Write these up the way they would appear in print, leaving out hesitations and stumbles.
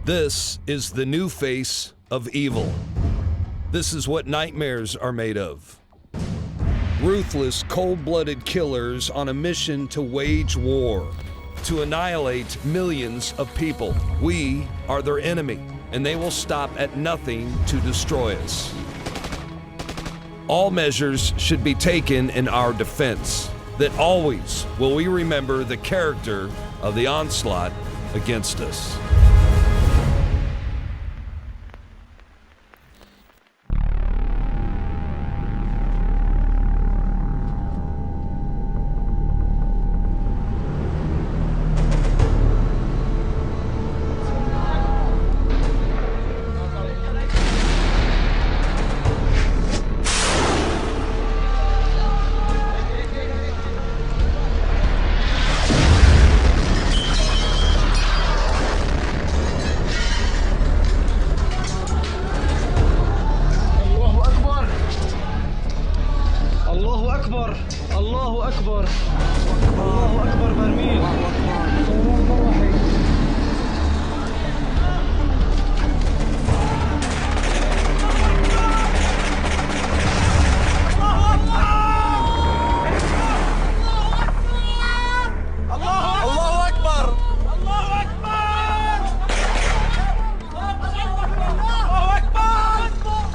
This is the new face of evil. This is what nightmares are made of. Ruthless, cold-blooded killers on a mission to wage war, to annihilate millions of people. We are their enemy, and they will stop at nothing to destroy us. All measures should be taken in our defense, that always will we remember the character of the onslaught against us. الله أكبر الله أكبر برميل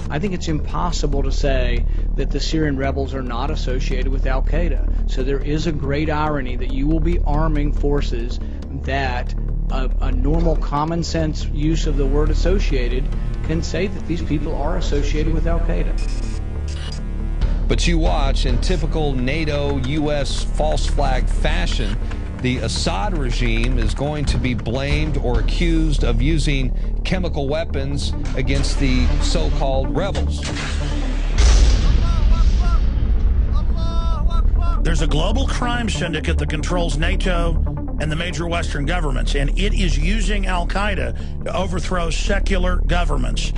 I think it's impossible to say that the Syrian rebels are not associated with Al-Qaeda. So there is a great irony that you will be arming forces that a normal common sense use of the word associated can say that these people are associated with Al-Qaeda. But you watch, in typical NATO, U.S. false flag fashion, the Assad regime is going to be blamed or accused of using chemical weapons against the so-called rebels. There's a global crime syndicate that controls NATO and the major Western governments, and it is using Al-Qaeda to overthrow secular governments.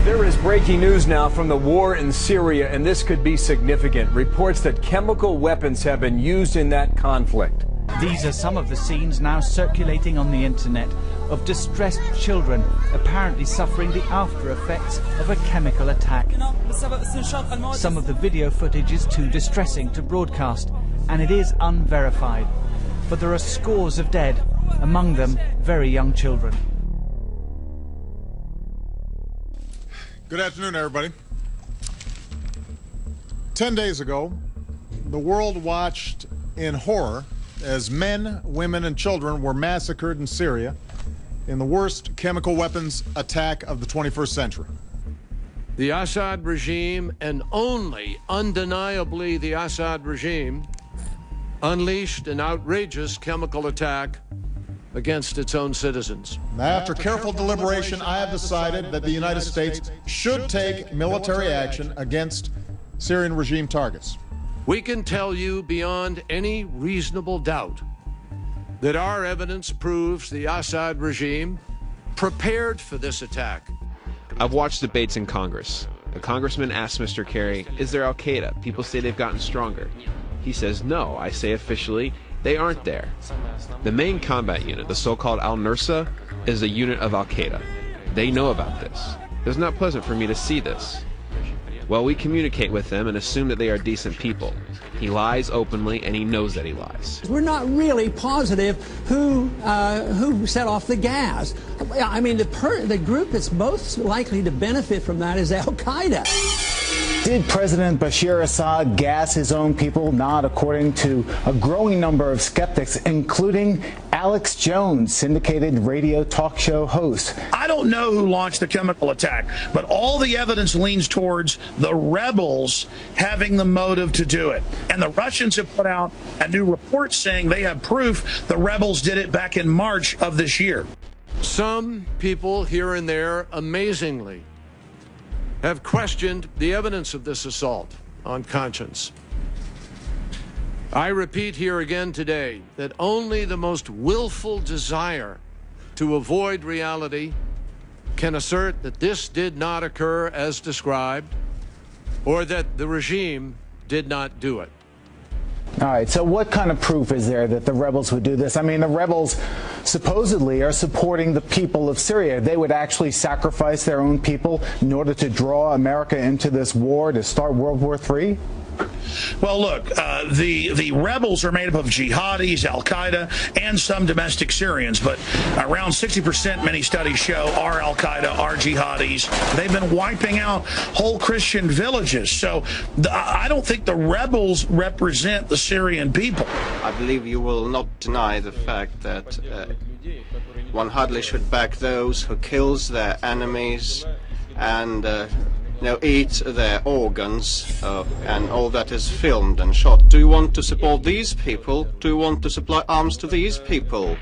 There is breaking news now from the war in Syria, and this could be significant. Reports that chemical weapons have been used in that conflict. These are some of the scenes now circulating on the internet of distressed children apparently suffering the after effects of a chemical attack. Some of the video footage is too distressing to broadcast, and it is unverified. But there are scores of dead, among them very young children. Good afternoon, everybody. 10 days ago, the world watched in horror as men, women, and children were massacred in Syria in the worst chemical weapons attack of the 21st century. The Assad regime, and only undeniably the Assad regime, unleashed an outrageous chemical attack against its own citizens. After careful deliberation, I have decided that the United States should take military action against Syrian regime targets. We can tell you beyond any reasonable doubt that our evidence proves the Assad regime prepared for this attack. I've watched debates in Congress. A congressman asked Mr. Kerry, is there Al-Qaeda? People say they've gotten stronger. He says no. I say officially, they aren't there. The main combat unit, the so-called Al-Nusra, is a unit of Al-Qaeda. They know about this. It's not pleasant for me to see this. Well, we communicate with them and assume that they are decent people. He lies openly, and he knows that he lies. We're not really positive who set off the gas. I mean, the group that's most likely to benefit from that is Al-Qaeda. Did President Bashar Assad gas his own people? Not according to a growing number of skeptics, including Alex Jones, syndicated radio talk show host. I don't know who launched the chemical attack, but all the evidence leans towards the rebels having the motive to do it. And the Russians have put out a new report saying they have proof the rebels did it back in March of this year. Some people here and there, amazingly, have questioned the evidence of this assault on conscience. I repeat here again today that only the most willful desire to avoid reality can assert that this did not occur as described, or that the regime did not do it. All right, so what kind of proof is there that the rebels would do this? I mean, the rebels supposedly are supporting the people of Syria. They would actually sacrifice their own people in order to draw America into this war to start World War III? Well, look, the rebels are made up of jihadis, al-Qaeda, and some domestic Syrians, but around 60%, many studies show, are al-Qaeda, are jihadis. They've been wiping out whole Christian villages. So I don't think the rebels represent the Syrian people. I believe you will not deny the fact that one hardly should back those who kills their enemies and eat their organs and all that is filmed and shot. Do you want to support these people? Do you want to supply arms to these people?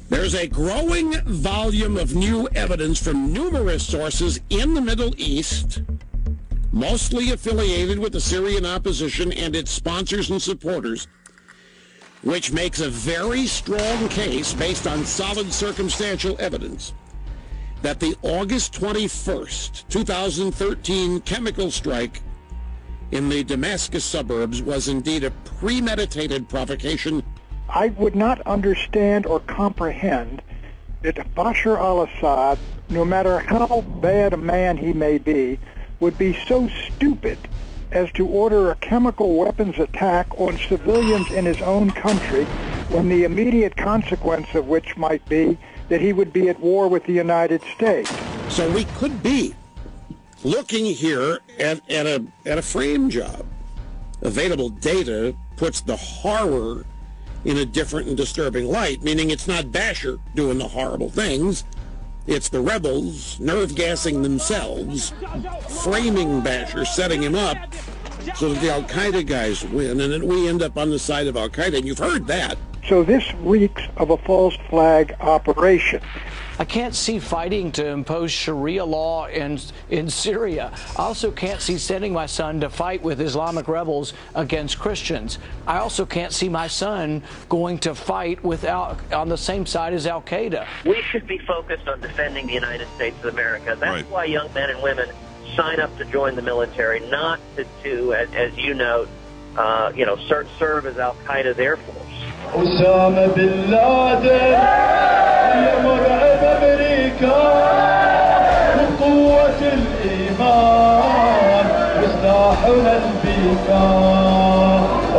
There's a growing volume of new evidence from numerous sources in the Middle East, mostly affiliated with the Syrian opposition and its sponsors and supporters, which makes a very strong case based on solid circumstantial evidence that the August 21st, 2013 chemical strike in the Damascus suburbs was indeed a premeditated provocation. I would not understand or comprehend that Bashar al-Assad, no matter how bad a man he may be, would be so stupid as to order a chemical weapons attack on civilians in his own country, when the immediate consequence of which might be that he would be at war with the United States. So we could be looking here at a frame job. Available data puts the horror in a different and disturbing light, meaning it's not Bashar doing the horrible things, it's the rebels nerve-gassing themselves, framing Bashar, setting him up so that the al-Qaeda guys win, and then we end up on the side of al-Qaeda, and you've heard that. So this reeks of a false flag operation. I can't see fighting to impose Sharia law in Syria. I also can't see sending my son to fight with Islamic rebels against Christians. I also can't see my son going to fight on the same side as al-Qaeda. We should be focused on defending the United States of America. That's why young men and women sign up to join the military, not to as you note, serve as al-Qaeda's Air Force. أسامة بن لادن يا مرعب أمريكا وقوة الإيمان وسلاحنا البيكا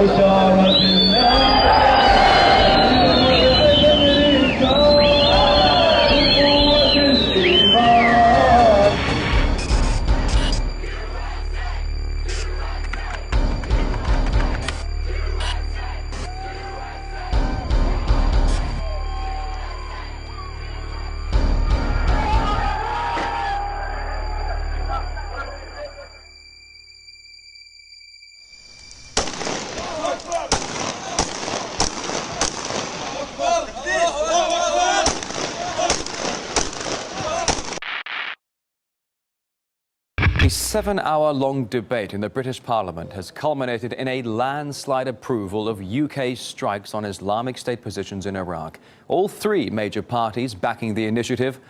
أسامة بن لادن يا مرعب أمريكا وقوة الإيمان. A 7-hour-long debate in the British Parliament has culminated in a landslide approval of UK strikes on Islamic State positions in Iraq. All three major parties backing the initiative.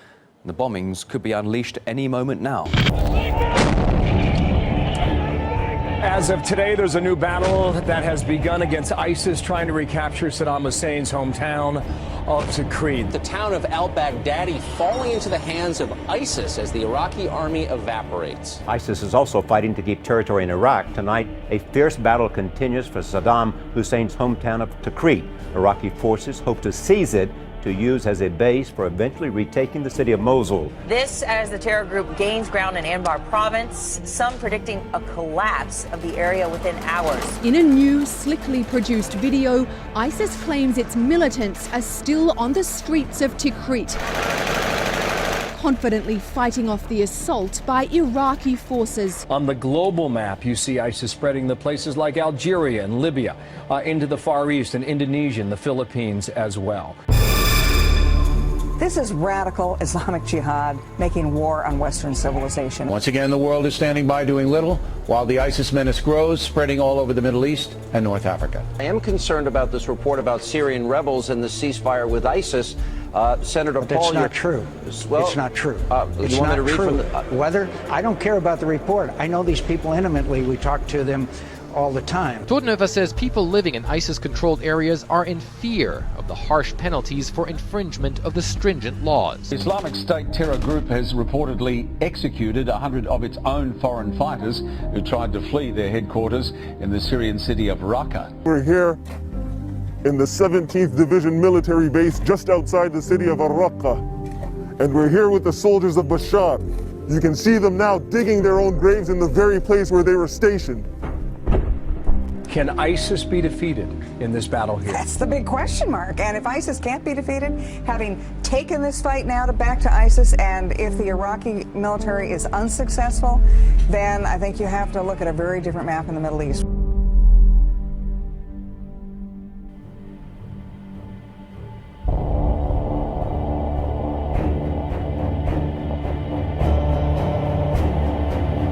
The bombings could be unleashed any moment now. As of today, there's a new battle that has begun against ISIS trying to recapture Saddam Hussein's hometown of Tikrit. The town of al-Baghdadi falling into the hands of ISIS as the Iraqi army evaporates. ISIS is also fighting to keep territory in Iraq. Tonight, a fierce battle continues for Saddam Hussein's hometown of Tikrit. Iraqi forces hope to seize it to use as a base for eventually retaking the city of Mosul. This as the terror group gains ground in Anbar province, some predicting a collapse of the area within hours. In a new, slickly produced video, ISIS claims its militants are still on the streets of Tikrit, confidently fighting off the assault by Iraqi forces. On the global map, you see ISIS spreading to places like Algeria and Libya, into the Far East and Indonesia and the Philippines as well. This is radical Islamic jihad making war on Western civilization. Once again, the world is standing by doing little while the ISIS menace grows, spreading all over the Middle East and North Africa. I am concerned about this report about Syrian rebels and the ceasefire with ISIS. Senator but Paul, that's not true. Well, it's not true. It's not to read true. From Whether I don't care about the report. I know these people intimately. We talk to them all the time. Turnova says people living in ISIS-controlled areas are in fear of the harsh penalties for infringement of the stringent laws. The Islamic State terror group has reportedly executed 100 of its own foreign fighters who tried to flee their headquarters in the Syrian city of Raqqa. We're here in the 17th Division military base just outside the city of Raqqa, and we're here with the soldiers of Bashar. You can see them now digging their own graves in the very place where they were stationed. Can ISIS be defeated in this battle here? That's the big question mark. And if ISIS can't be defeated, having taken this fight now back to ISIS, and if the Iraqi military is unsuccessful, then I think you have to look at a very different map in the Middle East.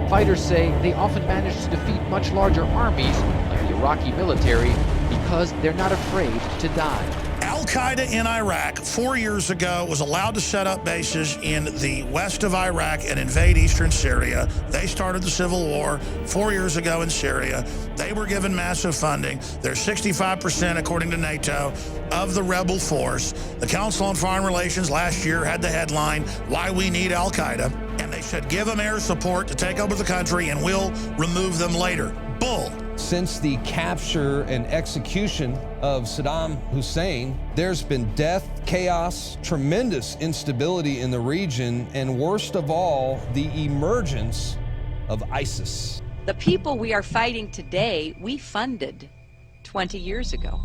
Fighters say they often manage to defeat much larger armies, like the Iraqi military, because they're not afraid to die. Al-Qaeda in Iraq 4 years ago was allowed to set up bases in the west of Iraq and invade eastern Syria. They started the civil war 4 years ago in Syria. They were given massive funding. They're 65%, according to NATO, of the rebel force. The Council on Foreign Relations last year had the headline, "Why We Need Al-Qaeda." And they said, give them air support to take over the country and we'll remove them later. Bull. Since the capture and execution of Saddam Hussein, there's been death, chaos, tremendous instability in the region, and worst of all, the emergence of ISIS. The people we are fighting today, we funded 20 years ago.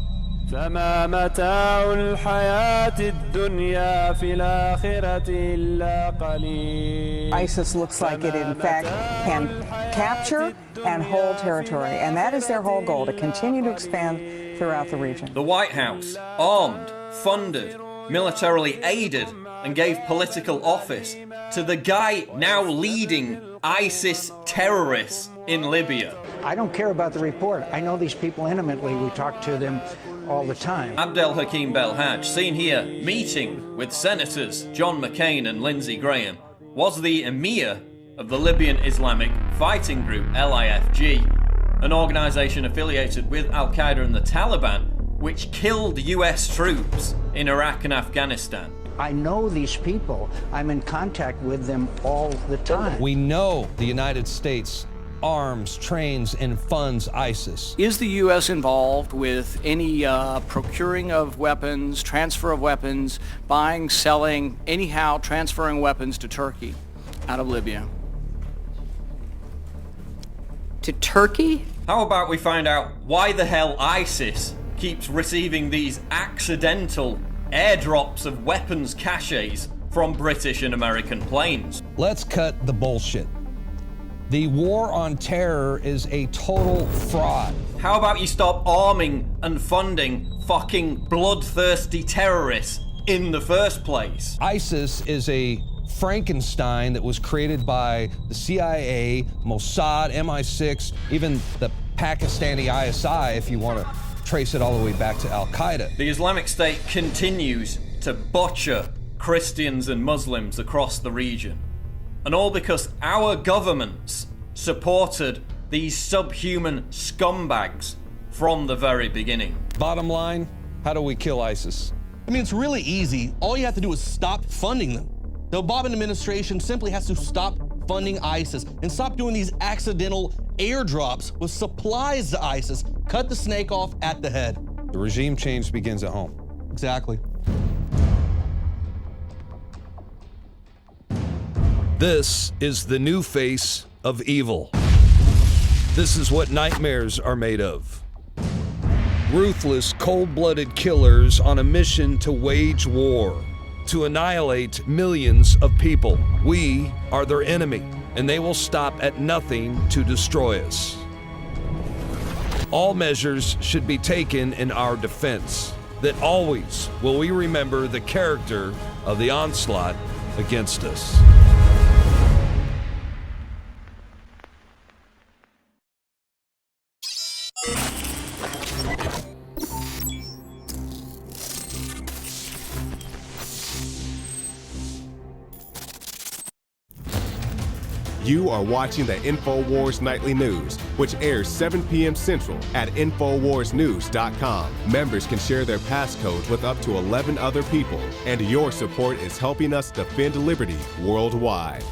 فما متاع الحياة الدنيا في الآخرة إلا قليل. ISIS looks like it, in fact, can capture and hold territory, and that is their whole goal, to continue to expand throughout the region. The White House armed, funded, militarily aided, and gave political office to the guy now leading ISIS terrorists in Libya. I don't care about the report. I know these people intimately. We talk to them all the time. Abdel Hakim Belhaj, seen here meeting with Senators John McCain and Lindsey Graham, was the emir of the Libyan Islamic Fighting Group, LIFG, an organization affiliated with Al-Qaeda and the Taliban, which killed US troops in Iraq and Afghanistan. I know these people. I'm in contact with them all the time. We know the United States arms, trains, and funds ISIS. Is the U.S. involved with any procuring of weapons, transfer of weapons, buying, selling, anyhow transferring weapons to Turkey out of Libya? To Turkey? How about we find out why the hell ISIS keeps receiving these accidental airdrops of weapons caches from British and American planes? Let's cut the bullshit. The war on terror is a total fraud. How about you stop arming and funding fucking bloodthirsty terrorists in the first place? ISIS is a Frankenstein that was created by the CIA, Mossad, MI6, even the Pakistani ISI, if you want to trace it all the way back to Al-Qaeda. The Islamic State continues to butcher Christians and Muslims across the region. And all because our governments supported these subhuman scumbags from the very beginning. Bottom line, how do we kill ISIS? I mean, it's really easy. All you have to do is stop funding them. The Obama administration simply has to stop funding ISIS and stop doing these accidental airdrops with supplies to ISIS. Cut the snake off at the head. The regime change begins at home. Exactly. This is the new face of evil. This is what nightmares are made of. Ruthless, cold-blooded killers on a mission to wage war, to annihilate millions of people. We are their enemy, and they will stop at nothing to destroy us. All measures should be taken in our defense. that always will we remember the character of the onslaught against us. You are watching the InfoWars Nightly News, which airs 7 p.m. Central at InfoWarsNews.com. Members can share their passcodes with up to 11 other people, and your support is helping us defend liberty worldwide.